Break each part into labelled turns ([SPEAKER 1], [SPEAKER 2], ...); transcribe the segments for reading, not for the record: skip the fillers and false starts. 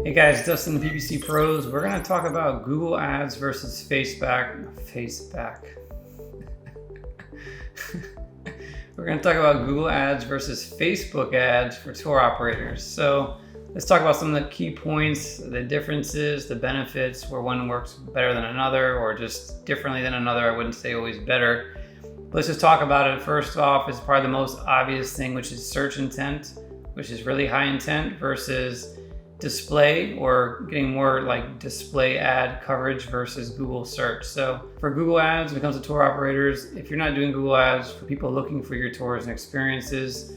[SPEAKER 1] Hey guys, Dustin, the PPC Pros. We're going to talk about Google Ads versus We're going to talk about Google Ads versus Facebook ads for tour operators. So let's talk about some of the key points, the differences, the benefits, where one works better than another or just differently than another. I wouldn't say always better. But let's just talk about it. First off, is probably the most obvious thing, which is search intent, which is really high intent, versus display, or getting more like display ad coverage versus Google search. So for Google Ads, when it comes to tour operators, if you're not doing Google Ads for people looking for your tours and experiences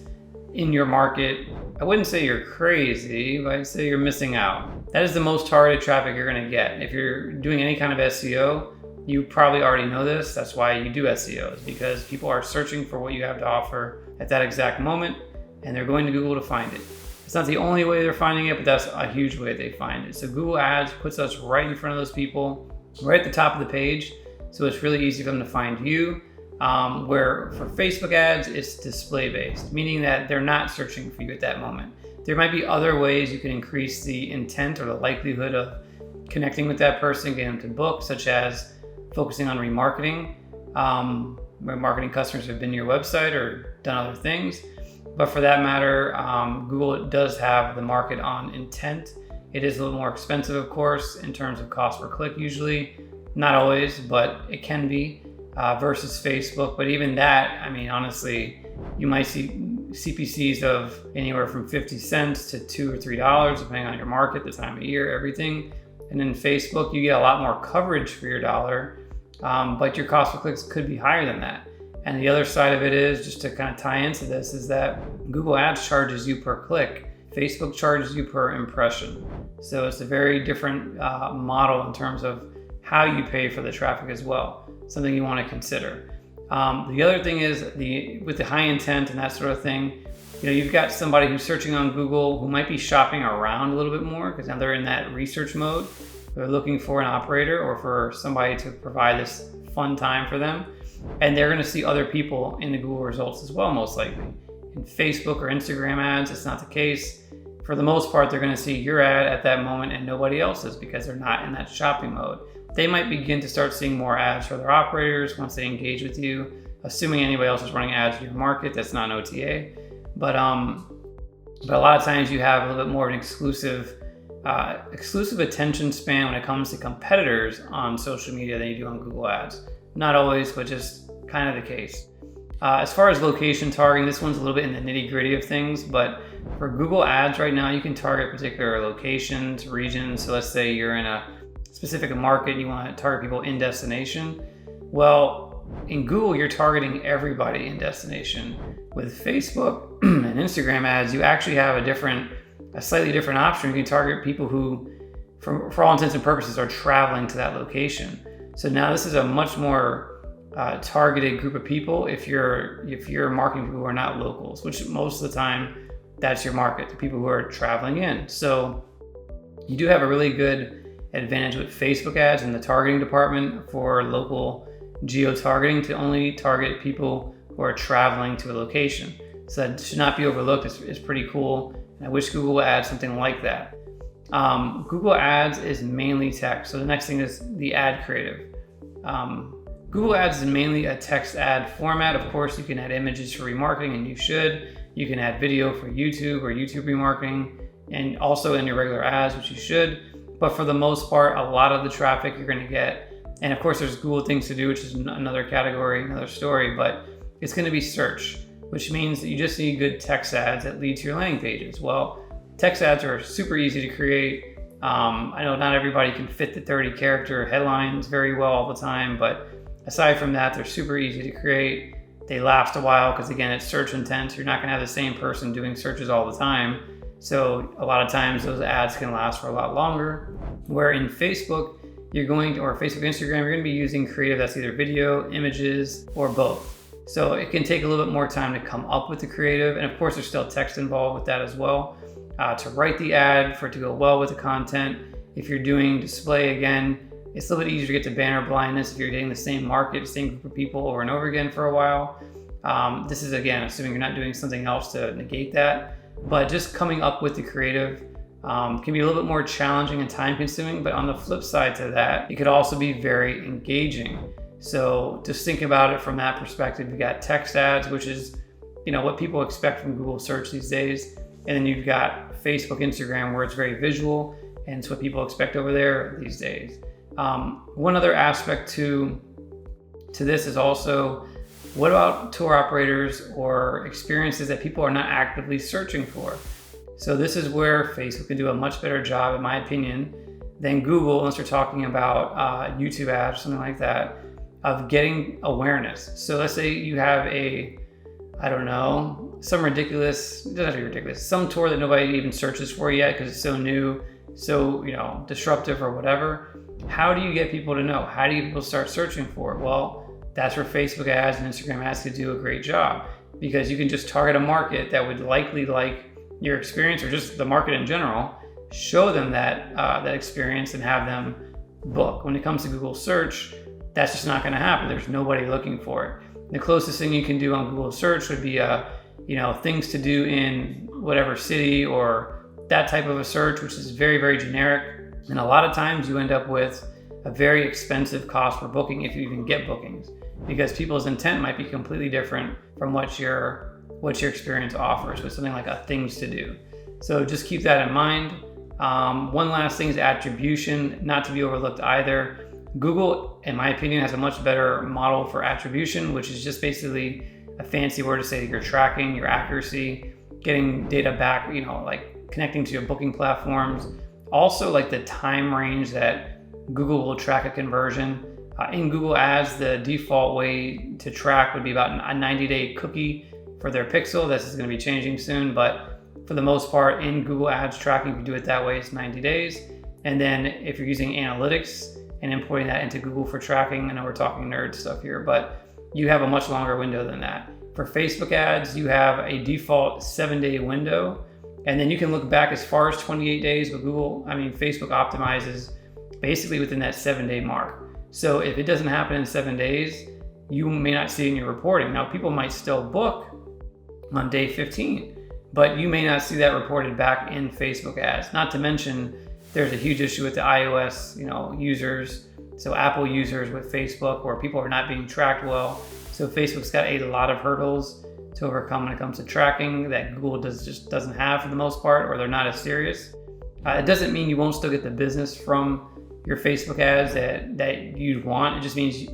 [SPEAKER 1] in your market, I wouldn't say you're crazy, but I'd say you're missing out. That is the most targeted traffic you're going to get. If you're doing any kind of SEO, you probably already know this. That's why you do SEOs, because people are searching for what you have to offer at that exact moment, and they're going to Google to find it. It's not the only way they're finding it, but that's a huge way they find it. So Google Ads puts us right in front of those people, right at the top of the page. So it's really easy for them to find you. Where for Facebook ads, it's display based, meaning that they're not searching for you at that moment. There might be other ways you can increase the intent or the likelihood of connecting with that person, getting them to book, such as focusing on remarketing. Remarketing customers who have been to your website or done other things. But for that matter, Google does have the market on intent. It is a little more expensive, of course, in terms of cost per click usually. Not always, but it can be, versus Facebook. But even that, I mean, honestly, you might see CPCs of anywhere from 50 cents to $2 or $3, depending on your market, the time of year, everything. And then Facebook, you get a lot more coverage for your dollar, but your cost per clicks could be higher than that. And the other side of it is, just to kind of tie into this, is that Google Ads charges you per click. Facebook charges you per impression. So it's a very different model in terms of how you pay for the traffic as well. Something you want to consider. The other thing is with the high intent and that sort of thing, you've got somebody who's searching on Google who might be shopping around a little bit more because now they're in that research mode. They're looking for an operator or for somebody to provide this fun time for them. And they're going to see other people in the Google results as well, most likely. In Facebook or Instagram ads, it's not the case. For the most part, they're going to see your ad at that moment and nobody else's because they're not in that shopping mode. They might begin to start seeing more ads for their operators once they engage with you, assuming anybody else is running ads in your market. That's not an OTA. But a lot of times you have a little bit more of an exclusive attention span when it comes to competitors on social media than you do on Google Ads. Not always, but just kind of the case. As far as location targeting, this one's a little bit in the nitty gritty of things, but for Google Ads right now, you can target particular locations, regions. So let's say you're in a specific market and you want to target people in destination. Well, in Google, you're targeting everybody in destination. With Facebook and Instagram ads, you actually have a slightly different option. You can target people who, for all intents and purposes, are traveling to that location. So now this is a much more targeted group of people if you're marketing people who are not locals, which most of the time that's your market, the people who are traveling in. So you do have a really good advantage with Facebook ads in the targeting department for local geo-targeting to only target people who are traveling to a location. So that should not be overlooked. It's pretty cool. And I wish Google would add something like that. Google Ads is mainly text. So the next thing is the ad creative. Google Ads is mainly a text ad format. Of course, you can add images for remarketing, and you should. You can add video for YouTube or YouTube remarketing, and also in your regular ads, which you should. But for the most part, a lot of the traffic you're going to get, and of course there's Google things to do, which is another category, another story, but it's going to be search, which means that you just need good text ads that lead to your landing pages. Well, text ads are super easy to create. I know not everybody can fit the 30 character headlines very well all the time, but aside from that, they're super easy to create. They last a while because, again, it's search intent. You're not going to have the same person doing searches all the time. So a lot of times those ads can last for a lot longer. Where in Facebook, or Facebook, Instagram, you're going to be using creative that's either video, images, or both. So it can take a little bit more time to come up with the creative. And of course, there's still text involved with that as well. To write the ad, for it to go well with the content. If you're doing display, again, it's a little bit easier to get to banner blindness if you're getting the same market, same group of people over and over again for a while. This is, again, assuming you're not doing something else to negate that. but just coming up with the creative can be a little bit more challenging and time consuming. But on the flip side to that, it could also be very engaging. So just think about it from that perspective. You got text ads, which is, what people expect from Google search these days. And then you've got Facebook, Instagram, where it's very visual, and it's what people expect over there these days. One other aspect to this is also, what about tour operators or experiences that people are not actively searching for? So this is where Facebook can do a much better job, in my opinion, than Google, unless we're talking about YouTube ads or something like that, of getting awareness. So let's say you have some ridiculous, it doesn't have to be ridiculous, some tour that nobody even searches for yet because it's so new, so disruptive or whatever. How do you get people to know? How do you get people to start searching for it? Well, that's where Facebook ads and Instagram ads could do a great job, because you can just target a market that would likely like your experience, or just the market in general, show them that experience and have them book. When it comes to Google search, that's just not going to happen. There's nobody looking for it. The closest thing you can do on Google search would be things to do in whatever city, or that type of a search, which is very, very generic. And a lot of times you end up with a very expensive cost per booking, if you even get bookings, because people's intent might be completely different from what your experience offers with something like a things to do. So just keep that in mind. One last thing is attribution, not to be overlooked either. Google, in my opinion, has a much better model for attribution, which is just basically a fancy word to say that you're tracking your accuracy, getting data back, like connecting to your booking platforms. Also, like the time range that Google will track a conversion. In Google Ads, the default way to track would be about a 90-day cookie for their pixel. This is going to be changing soon, but for the most part, in Google Ads tracking, if you do it that way, it's 90 days. And then if you're using analytics and importing that into Google for tracking, I know we're talking nerd stuff here, but you have a much longer window than that. For Facebook ads, you have a default 7-day window, and then you can look back as far as 28 days, but Facebook optimizes basically within that 7-day mark. So if it doesn't happen in 7 days, you may not see it in your reporting. Now, people might still book on day 15, but you may not see that reported back in Facebook ads. Not to mention, there's a huge issue with the iOS, users, so Apple users with Facebook, where people are not being tracked well. So Facebook's got a lot of hurdles to overcome when it comes to tracking that Google just doesn't have for the most part, or they're not as serious. It doesn't mean you won't still get the business from your Facebook ads that you'd want. It just means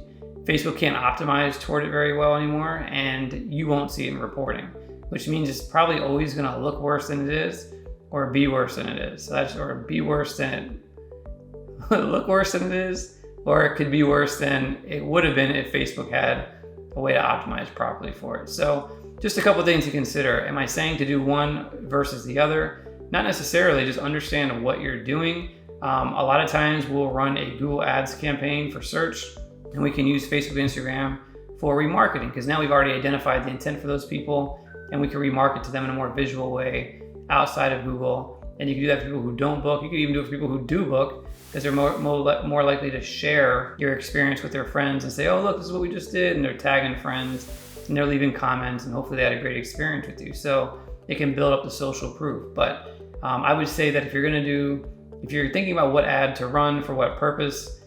[SPEAKER 1] Facebook can't optimize toward it very well anymore, and you won't see it in reporting, which means it's probably always going to look worse than it is, or be worse than it is. So that's, or be worse than it, look worse than it is, or it could be worse than it would have been if Facebook had a way to optimize properly for it. So just a couple things to consider. Am I saying to do one versus the other? Not necessarily. Just understand what you're doing. A lot of times we'll run a Google Ads campaign for search, and we can use Facebook and Instagram for remarketing, because now we've already identified the intent for those people, and we can remarket to them in a more visual way outside of Google. And you can do that for people who don't book. You can even do it for people who do book, because they're more likely to share your experience with their friends and say, oh, look, this is what we just did. And they're tagging friends and they're leaving comments, and hopefully they had a great experience with you. So it can build up the social proof. But I would say that if you're thinking about what ad to run for what purpose,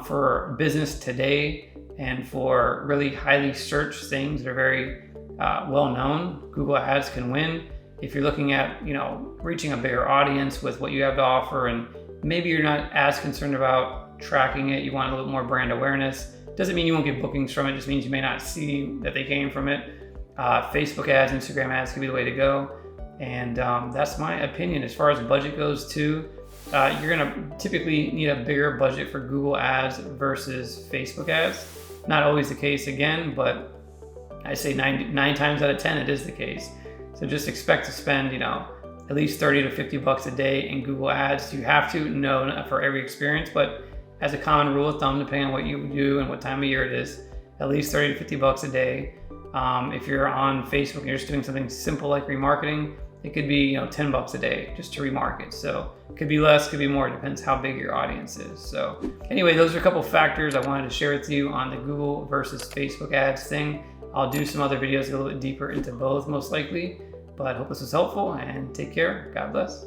[SPEAKER 1] for business today and for really highly searched things that are very well known, Google Ads can win. If you're looking at, reaching a bigger audience with what you have to offer, and maybe you're not as concerned about tracking it, you want a little more brand awareness, doesn't mean you won't get bookings from it, just means you may not see that they came from it. Facebook ads, Instagram ads can be the way to go. And that's my opinion. As far as budget goes too, you're gonna typically need a bigger budget for Google ads versus Facebook ads. Not always the case again, but I say 9 times out of 10 it is the case. So just expect to spend, at least 30 to 50 bucks a day in Google ads. You have to know for every experience, but as a common rule of thumb, depending on what you do and what time of year it is, at least 30 to 50 bucks a day. If you're on Facebook and you're just doing something simple like remarketing, it could be 10 bucks a day just to remarket. So it could be less, could be more, it depends how big your audience is. So anyway, those are a couple factors I wanted to share with you on the Google versus Facebook ads thing. I'll do some other videos a little bit deeper into both most likely, But I hope this was helpful, and take care. God bless.